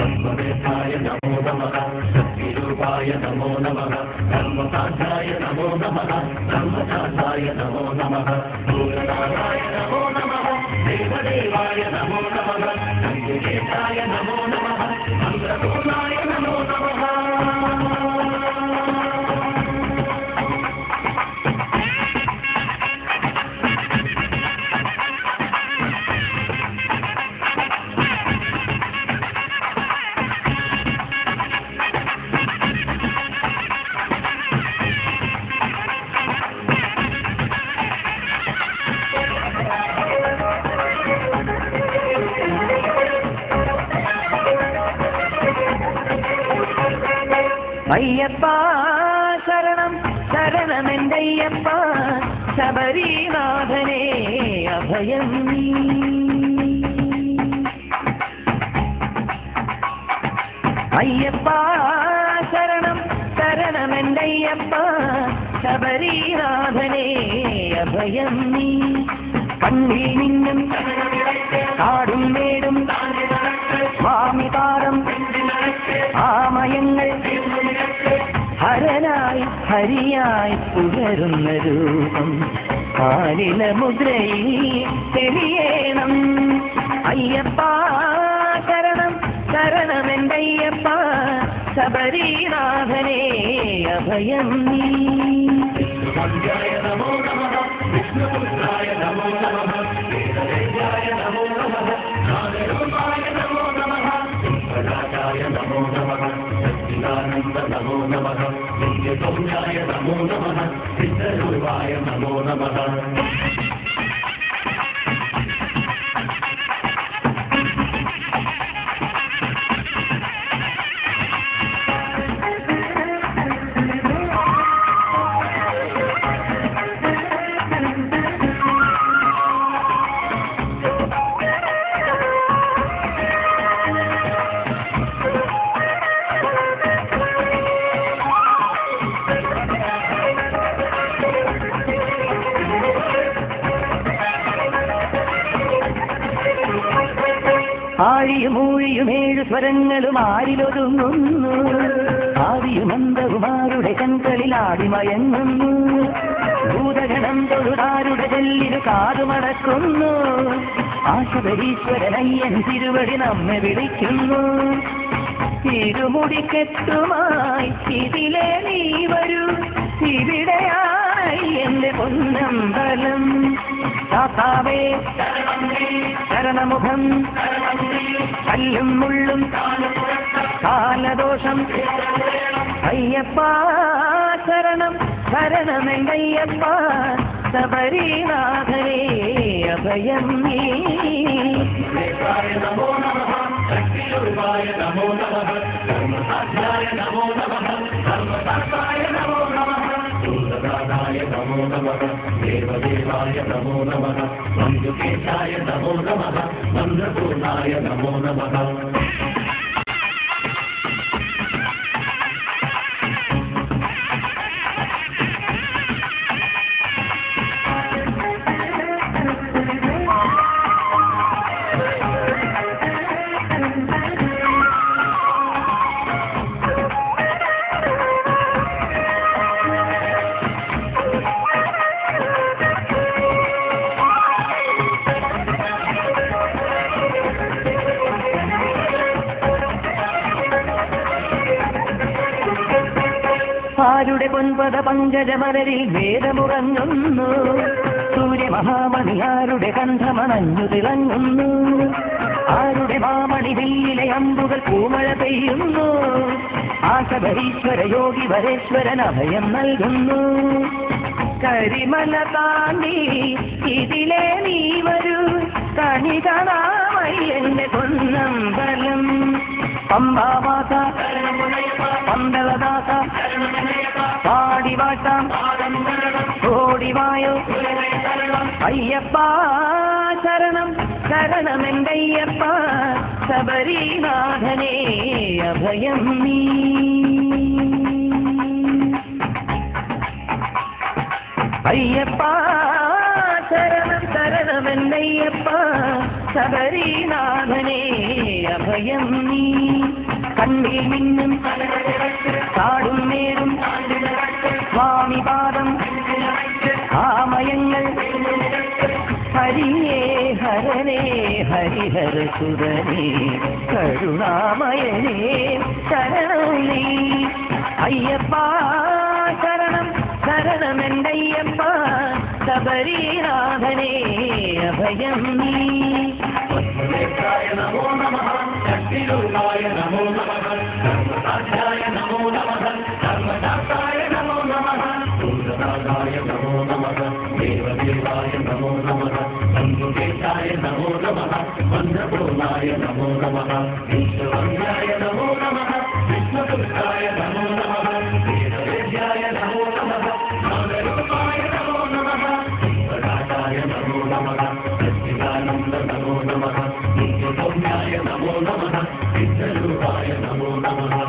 नमो नमः सत्स्वरूपाय नमो नमः धर्मसाध्याय नमो नमः धर्मसाध्याय नमो नमः भूतनाथाय नमो नमः देवदेवाय नमो नमः संकेताय नमो नमः मंत्रपूर्णाय नमो नमः। अय्यप्पा शरणं शरणमेन्दय्यप्पा शबरीनाथने अभयं अय्यप्पा शरणं शरणमेन्दय्यप्पा शबरीनाथने अभयं कण्णिल निन्नुം കാടും മേടും സ്വാമിപാദം ആമയങ്ങൾ ഹരനായി ഹരിയായി പുകരുന്ന രൂപം കാലില മുദ്രയിൽ തെളിയേണം അയ്യപ്പ ശരണം ശരണമെന്തയ്യപ്പ ശബരീനാഥനെ അഭയം നീ नमो नमः विष्णुपुत्राय नमो नमः वेदवेद्याय नमो नमः नागरूपाय नमो नमः सिद्धराजाय नमो नमः सच्चिदानन्द नमो नमः नित्यसौम्याय नमो नमः सिद्धरूपाय नमो नमः। ആഴിയും ഊഴിയും ഏഴു സ്വരങ്ങളും ആരിലൊതുങ്ങുന്നു ആദിയും അന്തവുമാരുടെ കൺകളിൽ ആടിമയങ്ങുന്നു ഭൂതഗണം തൊഴുതാരുടെ ചെല്ലിനു കാതുമടക്കുന്നു ആശബരീശ്വരനയ്യൻ തിരുവടി നമ്മെ വിളിക്കുന്നു തിരുമുടിക്കെട്ടുമായി ഇതിലെ നീ വരൂ ഇവിടെയായി എന്റെ പൊന്നമ്പലം ശാസ്താവേ ശരണമുഖം കല്ലും മുള്ളും കാലദോഷം അയ്യപ്പ ശരണം ശരണമെന്തയ്യപ്പ ശബരീനാഥനെ അഭയം നീ नमो नमः शक्तिरूपाय नमो नमः धर्मसाध्याय नमो नमः धर्मसाध्याय नमो नमः भूतनाथाय नमो नमः देवदेवाय नमो नमः मंजुकेशाय नमो नमः मंत्रपूर्णाय नमो नमः। ആരുടെ പൊൻപദ പങ്കജമലരിൽ വേദമുറങ്ങുന്നു സൂര്യമഹാമണി ആരുടെ കണ്ഠമണഞ്ഞു തിളങ്ങുന്നു ആരുടെ മാമണി വെയിലെ അമ്പുകൾ പൂമഴ പെയ്യുന്നു ആശബരീശ്വര യോഗി വരേശ്വരൻ അഭയം നൽകുന്നു കരിമല താണ്ടി ഇതിലെ നീ വരൂ കണി കാണാമയ്യന്റെ പൊന്നമ്പലം പമ്പാമാത പന്തളദാസ പാടിവാട്ടാം ഓടിവായോ അയ്യപ്പ ശരണം ശരണമെന്തയ്യപ്പ ശബരീനാഥനേ അഭയം നീ. അയ്യപ്പ ശരണം ശരണമെന്തയ്യപ്പ ശബരീനാഥനേ അഭയം നീ. കണ്ണിൽ മിന്നും കാടും നേരും സ്വാമിപാദം ആമയങ്ങൾ ഹരിയേ ഹരനേ ഹരിഹരസുരനേ കരുണാമയനേ ശരണം നീ. അയ്യപ്പ ശരണം ശരണമെന്തയ്യപ്പ ശബരീനാഥനേ അഭയം നീ. പത്മനേത്രായ നമോ നമഃ ശക്തിരൂപായ നമോ നമഃ ധർമ്മസാധ്യായ നമോ നമഃ ധർമ്മശാസ്ത്രായ നമോ നമഃ ഭൂതനാഥായ നമോ നമഃ ദേവദേവായ നമോ നമഃ സന്തുകേശായ നമോ നമഃ മന്ത്രപൂർണായ നമോ നമഃ വിശ്വവന്ധ്യായ നമോ നമഃ വിഷ്ണുപുത്രായ നമോ നമഃ വേദവേദ്യായ നമോ നമഃ നാഗരൂപായ നമോ നമഃ പ്രകാശായ നമോ നമഃ സച്ചിദാനന്ദ നമോ നമഃ നിത്യസൗമ്യായ നമോ നമഃ സിദ്ധരൂപായ നമോ നമഃ